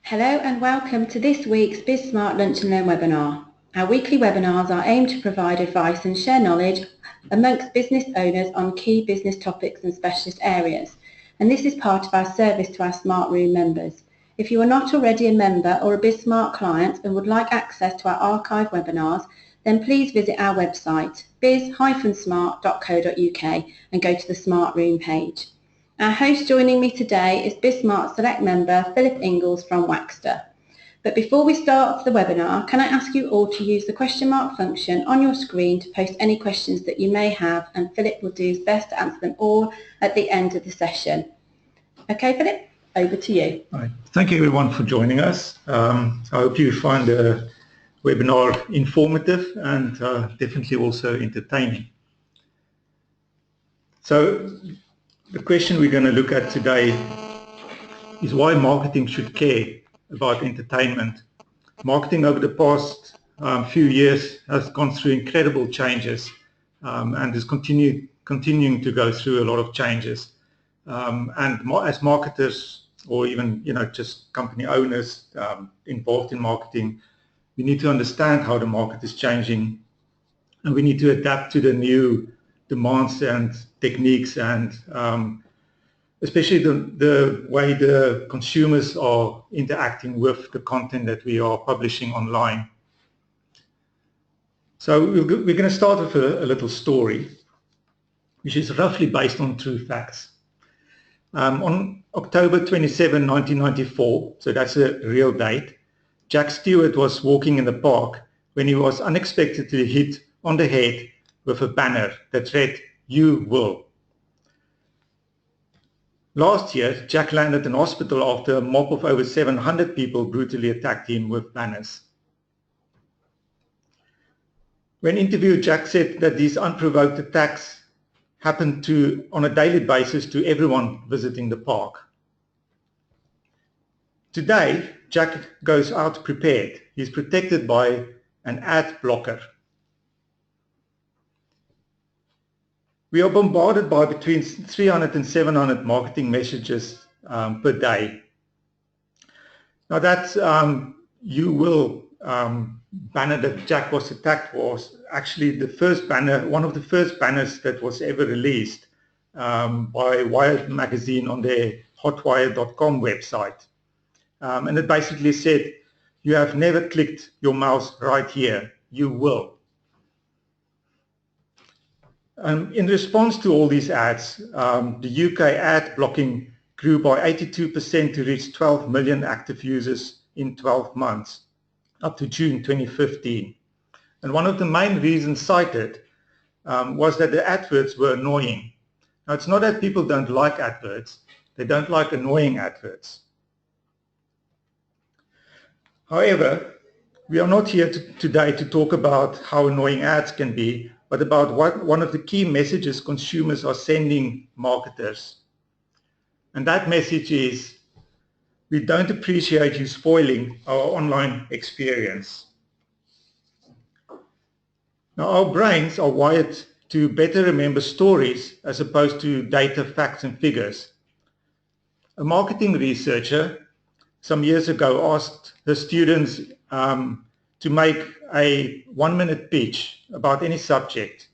Hello and welcome to this week's BizSmart Lunch and Learn webinar. Our weekly webinars are aimed to provide advice and share knowledge amongst business owners on key business topics and specialist areas. And this is part of our service to our Smart Room members. If you are not already a member or a BizSmart client and would like access to our archive webinars, then please visit our website biz-smart.co.uk and go to the Smart Room page. Our host joining me today is BizSmart Select member Philippe Ingels from WAKSTER. But before we start the webinar, can I ask you all to use the question mark function on your screen to post any questions that you may have, and Philippe will do his best to answer them all at the end of the session. Okay, Philippe, over to you. Right. Thank you everyone for joining us. I hope you find the webinar informative and definitely also entertaining. So the question we're going to look at today is why marketing should care about entertainment. Marketing over the past few years has gone through incredible changes and is continuing to go through a lot of changes. And as marketers, or even just company owners involved in marketing, we need to understand how the market is changing, and we need to adapt to the new demands and techniques, and especially the way the consumers are interacting with the content that we are publishing online. So we're going to start with a little story, which is roughly based on true facts. On October 27, 1994, so that's a real date, Jack Stewart was walking in the park when he was unexpectedly hit on the head with a banner that read, "You will." Last year, Jack landed in hospital after a mob of over 700 people brutally attacked him with banners. When interviewed, Jack said that these unprovoked attacks happened on a daily basis to everyone visiting the park. Today, Jack goes out prepared. He's protected by an ad blocker. We are bombarded by between 300 and 700 marketing messages per day. Now that "You will" banner that Jack was attacked was actually the first banner, one of the first banners that was ever released by Wired magazine on their hotwire.com website. And it basically said, "You have never clicked your mouse right here, you will." In response to all these ads, the UK ad blocking grew by 82% to reach 12 million active users in 12 months, up to June 2015. And one of the main reasons cited was that the adverts were annoying. Now, it's not that people don't like adverts, they don't like annoying adverts. However, we are not here today to talk about how annoying ads can be, but about one of the key messages consumers are sending marketers. And that message is, "We don't appreciate you spoiling our online experience." Now, our brains are wired to better remember stories as opposed to data, facts, and figures. A marketing researcher some years ago asked her students to make a 1-minute pitch about any subject.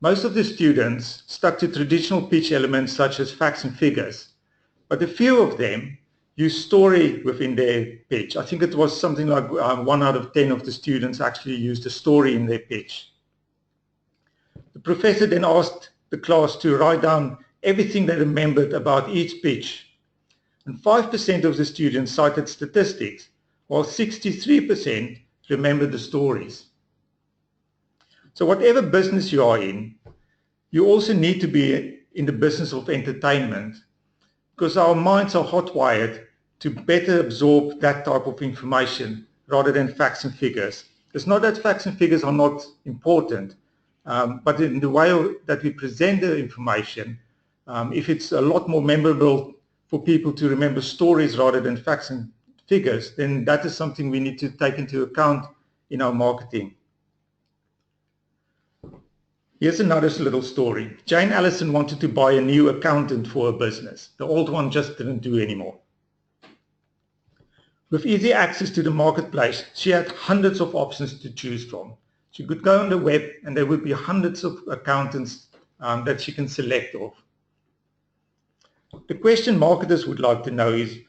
Most of the students stuck to traditional pitch elements such as facts and figures, but a few of them used story within their pitch. I think it was something like 1 out of 10 of the students actually used a story in their pitch. The professor then asked the class to write down everything they remembered about each pitch, and 5% of the students cited statistics, while 63% remembered the stories. So whatever business you are in, you also need to be in the business of entertainment, because our minds are hotwired to better absorb that type of information rather than facts and figures. It's not that facts and figures are not important, but in the way that we present the information, if it's a lot more memorable for people to remember stories rather than facts and figures, then that is something we need to take into account in our marketing. Here's another little story. Jane Allison wanted to buy a new accountant for her business. The old one just didn't do anymore. With easy access to the marketplace, she had hundreds of options to choose from. She could go on the web and there would be hundreds of accountants that she can select off. The question marketers would like to know is,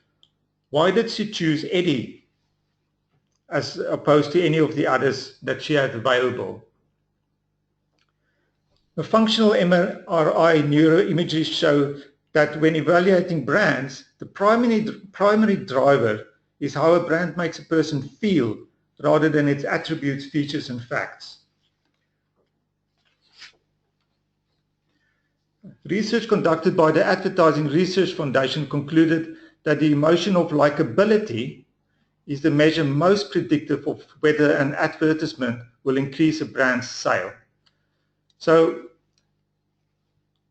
why did she choose Eddie as opposed to any of the others that she had available? The functional MRI neuroimagery show that when evaluating brands, the primary driver is how a brand makes a person feel rather than its attributes, features and facts. Research conducted by the Advertising Research Foundation concluded that the emotion of likability is the measure most predictive of whether an advertisement will increase a brand's sale. So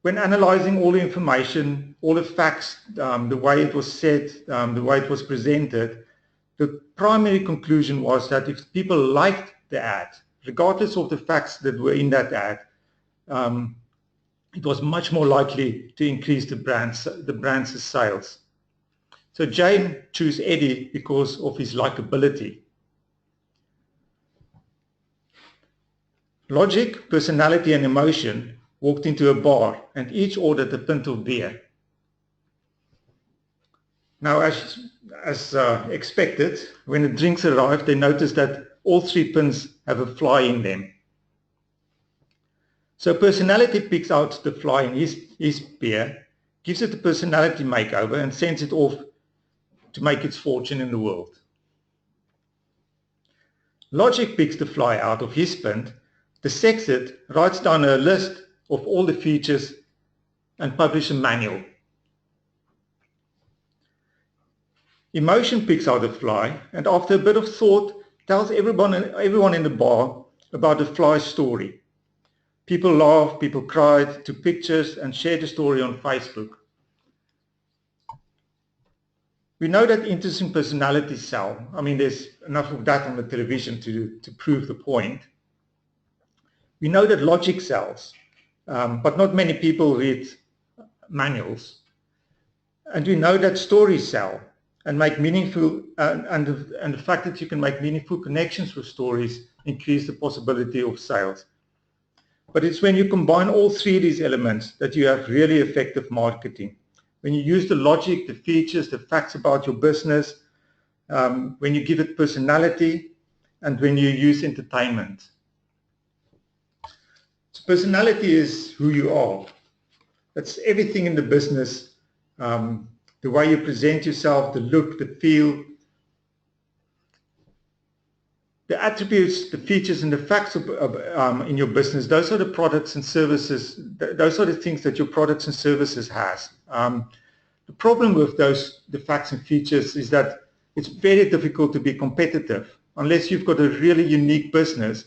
when analyzing all the information, all the facts, the way it was said, the way it was presented, the primary conclusion was that if people liked the ad, regardless of the facts that were in that ad, it was much more likely to increase the brand's sales. So Jane chose Eddie because of his likability. Logic, personality and emotion walked into a bar and each ordered a pint of beer. Now, as expected, when the drinks arrived, they noticed that all 3 pints have a fly in them. So personality picks out the fly in his beer, gives it a personality makeover and sends it off to make its fortune in the world. Logic picks the fly out of his pint, dissects it, writes down a list of all the features and publishes a manual. Emotion picks out the fly and after a bit of thought tells everyone in the bar about the fly's story. People laughed, people cried, took pictures and shared the story on Facebook. We know that interesting personalities sell. I mean, there's enough of that on the television to prove the point. We know that logic sells, but not many people read manuals. And we know that stories sell and make meaningful, and the fact that you can make meaningful connections with stories increase the possibility of sales. But it's when you combine all 3 of these elements that you have really effective marketing. When you use the logic, the features, the facts about your business, when you give it personality, and when you use entertainment. So personality is who you are. That's everything in the business, the way you present yourself, the look, the feel, the attributes, the features and the facts in your business. Those are the products and services, those are the things that your products and services has. The problem with the facts and features is that it's very difficult to be competitive. Unless you've got a really unique business,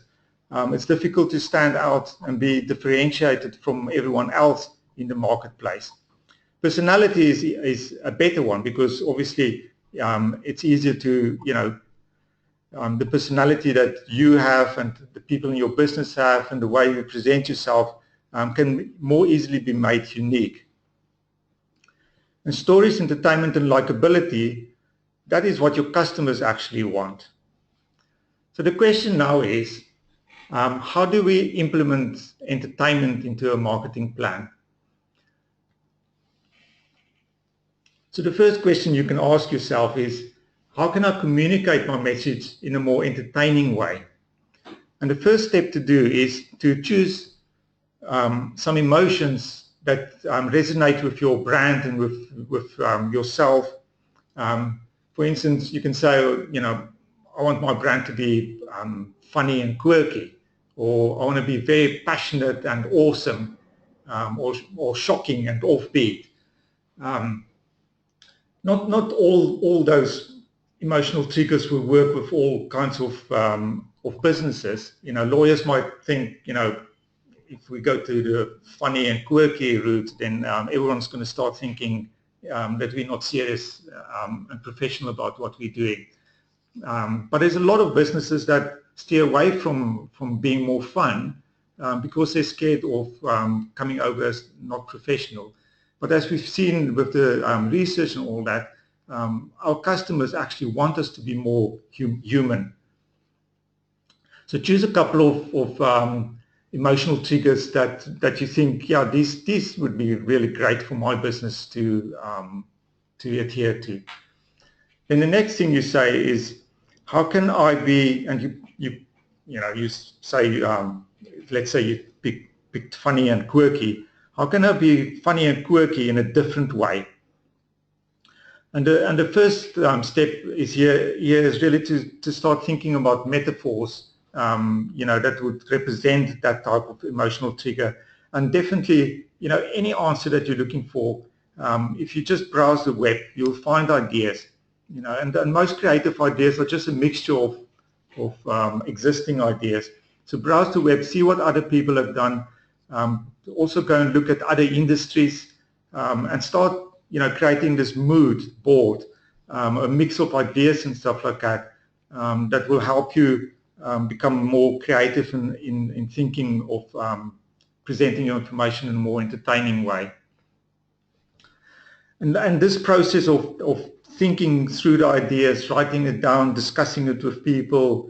it's difficult to stand out and be differentiated from everyone else in the marketplace. Personality is a better one because obviously it's easier to, the personality that you have and the people in your business have and the way you present yourself can more easily be made unique. And stories, entertainment and likability, that is what your customers actually want. So the question now is, how do we implement entertainment into a marketing plan? So the first question you can ask yourself is, how can I communicate my message in a more entertaining way? And the first step to do is to choose some emotions that resonate with your brand and with yourself. For instance, you can say, I want my brand to be funny and quirky, or I want to be very passionate and awesome, or shocking and offbeat. Not all those emotional triggers will work with all kinds of businesses. Lawyers might think, if we go to the funny and quirky route, then everyone's going to start thinking that we're not serious and professional about what we're doing. But there's a lot of businesses that steer away from being more fun because they're scared of coming over as not professional. But as we've seen with the research and all that, our customers actually want us to be more human. So choose a couple of emotional triggers that you think, yeah, these would be really great for my business to adhere to. Then the next thing you say is, how can I be? And you say, let's say you picked funny and quirky. How can I be funny and quirky in a different way? And the first step is here is really to start thinking about metaphors, that would represent that type of emotional trigger. And definitely, any answer that you're looking for, if you just browse the web, you'll find ideas. And most creative ideas are just a mixture of existing ideas. So browse the web, see what other people have done. Also go and look at other industries and start creating this mood board, a mix of ideas and stuff like that, that will help you become more creative in thinking of presenting your information in a more entertaining way. And this process of thinking through the ideas, writing it down, discussing it with people,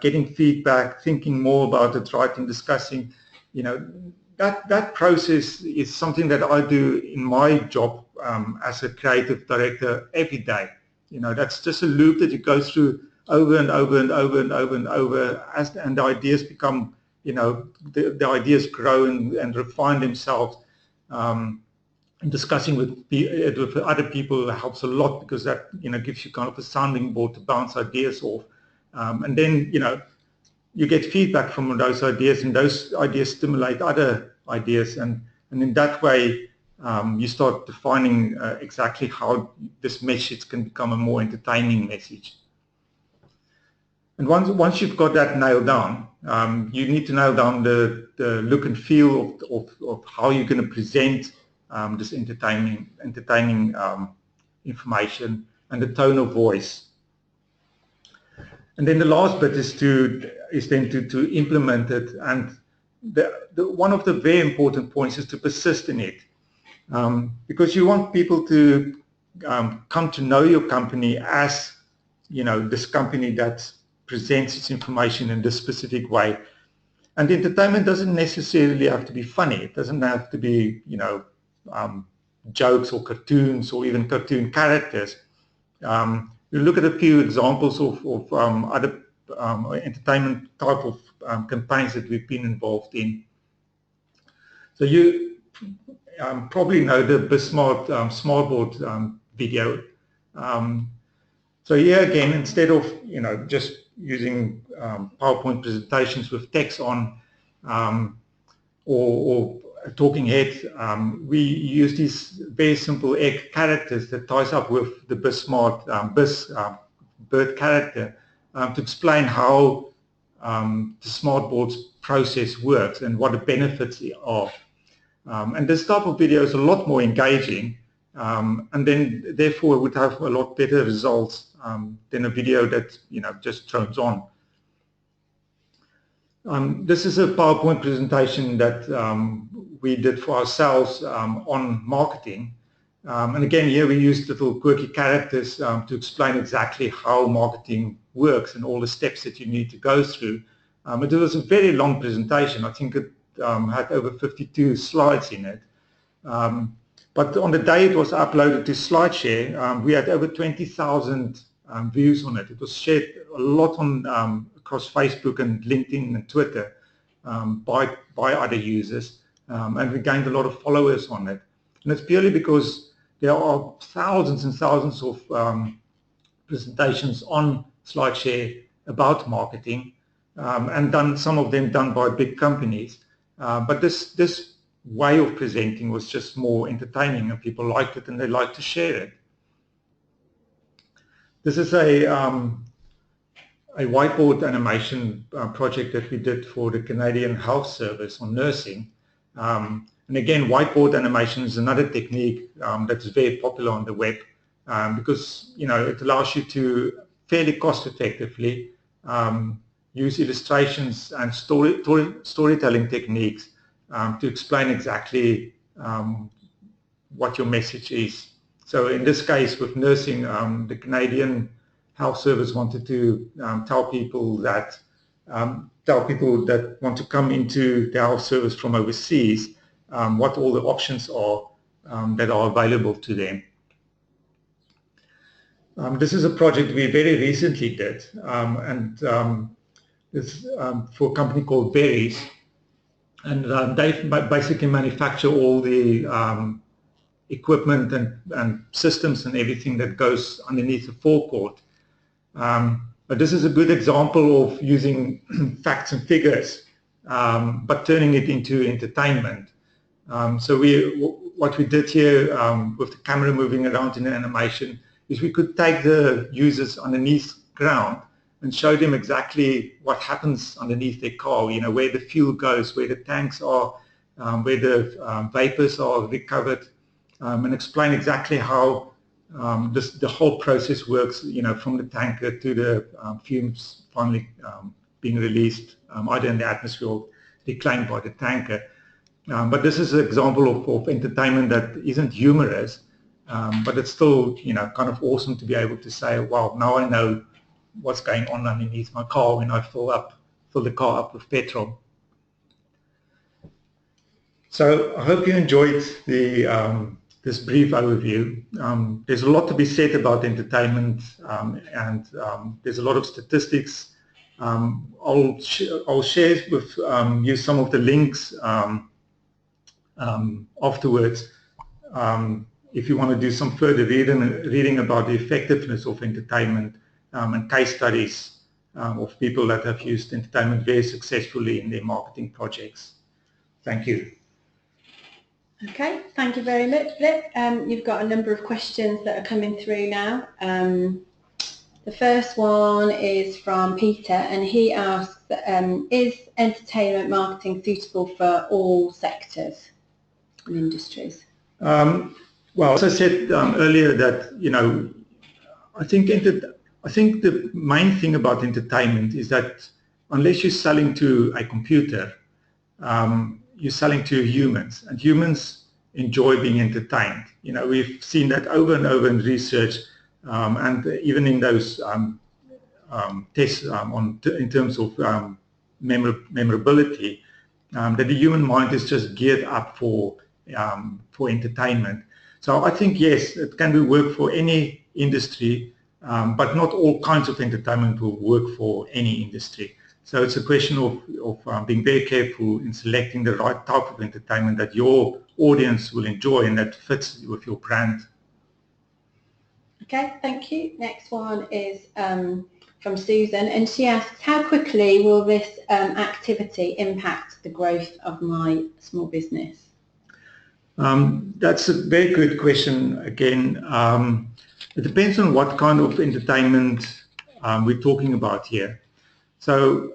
getting feedback, thinking more about it, writing, discussing, that process is something that I do in my job as a creative director every day. That's just a loop that you go through over and over and over and over and over, and the ideas become, the ideas grow and refine themselves. And discussing with other people helps a lot, because that gives you kind of a sounding board to bounce ideas off, and then you get feedback from those ideas, and those ideas stimulate other ideas, and in that way you start defining exactly how this message can become a more entertaining message. And once you've got that nailed down, you need to nail down the look and feel of how you're going to present this entertaining information, and the tone of voice. And then the last bit is then to implement it. And one of the very important points is to persist in it, because you want people to come to know your company as this company that presents its information in this specific way. And entertainment doesn't necessarily have to be funny. It doesn't have to be jokes or cartoons or even cartoon characters. You look at a few examples of other entertainment type of campaigns that we've been involved in. So you probably know the BizSmart smartboard video. So here again, instead of just using PowerPoint presentations with text on or a talking head, we use these very simple egg characters that ties up with the BizSmart bird character to explain how the smartboard's process works and what the benefits are. And this type of video is a lot more engaging, and then therefore it would have a lot better results than a video that just drones on. This is a PowerPoint presentation that we did for ourselves on marketing. And again, here we used little quirky characters to explain exactly how marketing works and all the steps that you need to go through. It was a very long presentation. I think it had over 52 slides in it. But on the day it was uploaded to Slideshare, we had over 20,000 views on it. It was shared a lot on across Facebook and LinkedIn and Twitter by other users, and we gained a lot of followers on it. And it's purely because there are thousands and thousands of presentations on Slideshare about marketing, and some of them done by big companies. But this way of presenting was just more entertaining, and people liked it and they liked to share it. This is a whiteboard animation project that we did for the Canadian Health Service on nursing. And again, whiteboard animation is another technique that is very popular on the web, because it allows you to fairly cost effectively use illustrations and storytelling techniques to explain exactly what your message is. So in this case, with nursing, the Canadian Health Service wanted to tell people that want to come into the health service from overseas what all the options are that are available to them. This is a project we very recently did, and it's for a company called Berries, and they basically manufacture all the equipment and systems and everything that goes underneath the forecourt. But this is a good example of using facts and figures, but turning it into entertainment. So what we did here with the camera moving around in the animation is we could take the users underneath ground and show them exactly what happens underneath their car, you know, where the fuel goes, where the tanks are, where the vapors are recovered, and explain exactly how the whole process works, you know, from the tanker to the fumes finally being released either in the atmosphere or reclaimed by the tanker. But this is an example of entertainment that isn't humorous, but it's still, you know, kind of awesome to be able to say, well, now I know what's going on underneath my car when I fill the car up with petrol. So I hope you enjoyed this brief overview. There's a lot to be said about entertainment, and there's a lot of statistics. I'll share with you some of the links afterwards if you want to do some further reading about the effectiveness of entertainment and case studies of people that have used entertainment very successfully in their marketing projects. Thank you. Okay, thank you very much, Philip. You've got a number of questions that are coming through now. The first one is from Peter, and he asks, is entertainment marketing suitable for all sectors and industries? Well, as I said earlier, that, you know, I think the main thing about entertainment is that unless you're selling to a computer, you're selling to humans, and humans enjoy being entertained. You know, we've seen that over and over in research, and even in those tests in terms of memorability, that the human mind is just geared up for entertainment. So I think, yes, it can work for any industry, but not all kinds of entertainment will work for any industry. So it's a question of being very careful in selecting the right type of entertainment that your audience will enjoy and that fits with your brand. Okay, thank you. Next one is from Susan, and she asks, how quickly will this activity impact the growth of my small business? That's a very good question again. It depends on what kind of entertainment we're talking about here. So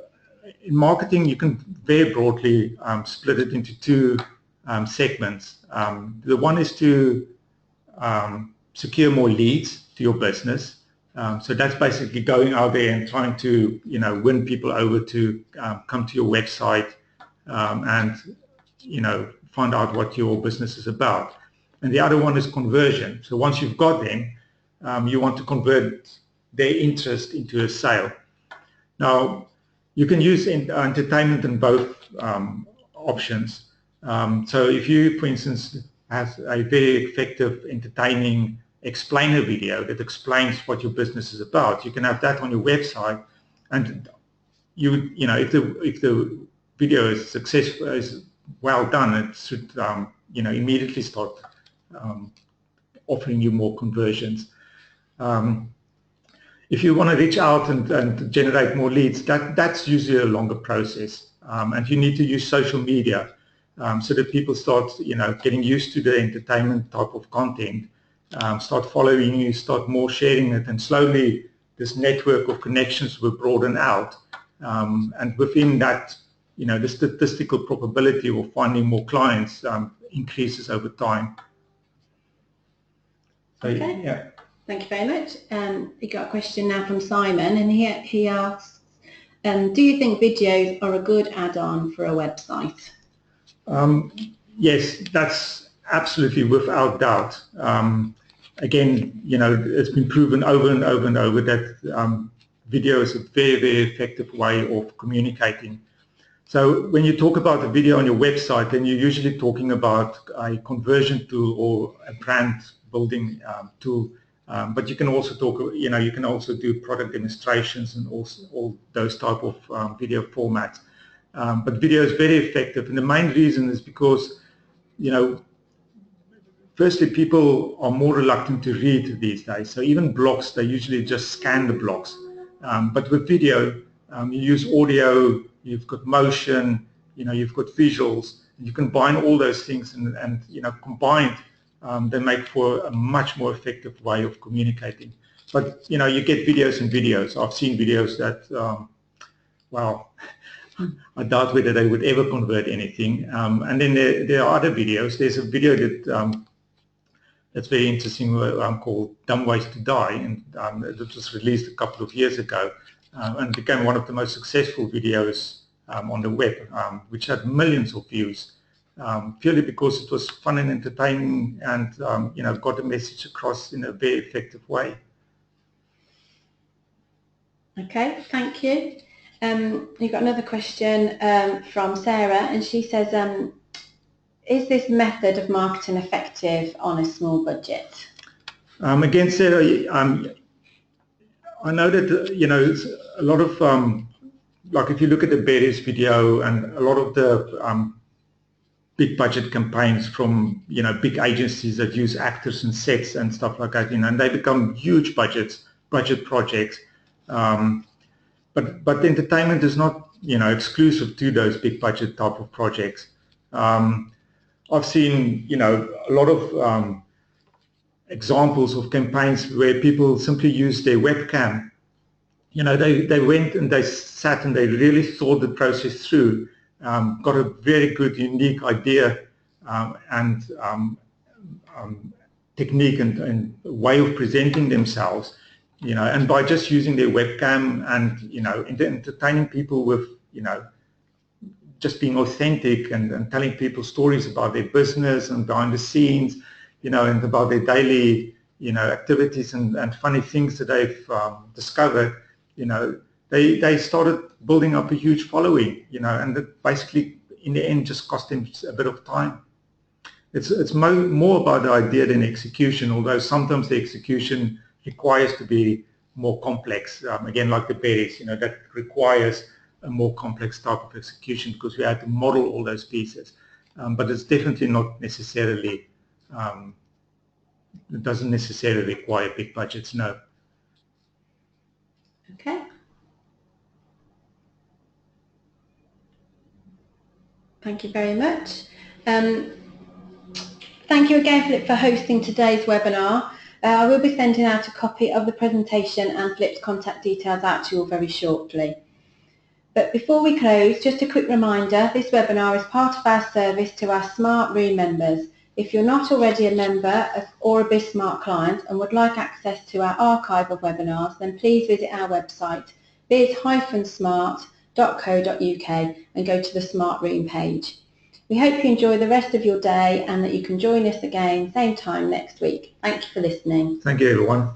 in marketing, you can very broadly split it into two segments. The one is to secure more leads to your business. So that's basically going out there and trying to, you know, win people over to come to your website and, you know, find out what your business is about. And the other one is conversion. So once you've got them, you want to convert their interest into a sale. Now, you can use entertainment in both options. So if you, for instance, have a very effective, entertaining explainer video that explains what your business is about, you can have that on your website, and you know, if the video is successful, is well done, it should you know, immediately start offering you more conversions. If you want to reach out and generate more leads, that's usually a longer process, and you need to use social media so that people start, you know, getting used to the entertainment type of content, start following you, start more sharing it, and slowly this network of connections will broaden out, and within that, you know, the statistical probability of finding more clients increases over time. So, okay. Yeah. Thank you very much. We got a question now from Simon, and he asks, do you think videos are a good add-on for a website? Yes, that's absolutely without doubt. again, it's been proven over and over and over that video is a very, very effective way of communicating. So when you talk about a video on your website, then you're usually talking about a conversion tool or a brand building tool. But you can also talk, you can also do product demonstrations and also all those type of video formats. But video is very effective, and the main reason is because, firstly, people are more reluctant to read these days. So even blogs, they usually just scan the blogs. But with video, you use audio, you've got motion, you've got visuals. You combine all those things, and combined, they make for a much more effective way of communicating. But you get videos and videos. I've seen videos that, well, I doubt whether they would ever convert anything. And then there are other videos. There's a video that that's very interesting called "Dumb Ways to Die," and it was released a couple of years ago, and became one of the most successful videos on the web, which had millions of views, purely because it was fun and entertaining, and got the message across in a very effective way. Okay, thank you. You've got another question from Sarah, and she says, is this method of marketing effective on a small budget? Again, Sarah, I know that a lot of like if you look at the Berries video and a lot of the big budget campaigns from big agencies that use actors and sets and stuff like that, and they become huge budget projects. But entertainment is not exclusive to those big budget type of projects. I've seen a lot of examples of campaigns where people simply use their webcam. They went and they sat and they really thought the process through, got a very good, unique idea and technique and way of presenting themselves, and by just using their webcam and, entertaining people with, just being authentic and telling people stories about their business and behind the scenes, and about their daily, activities and funny things that they've discovered, they started building up a huge following, and that basically in the end just cost them a bit of time. It's more about the idea than execution, although sometimes the execution requires to be more complex. Again, like the Berries, that requires a more complex type of execution because we had to model all those pieces. But it's definitely not necessarily, it doesn't necessarily require big budgets, no. Okay. Thank you very much. Thank you again, Philip, for hosting today's webinar. I will be sending out a copy of the presentation and Philip's contact details out to you all very shortly. But before we close, just a quick reminder, this webinar is part of our service to our Smart Room members. If you're not already a member or a BizSmart client and would like access to our archive of webinars, then please visit our website, biz-smart.co.uk, and go to the Smart Room page. We hope you enjoy the rest of your day and that you can join us again same time next week. Thank you for listening. Thank you, everyone.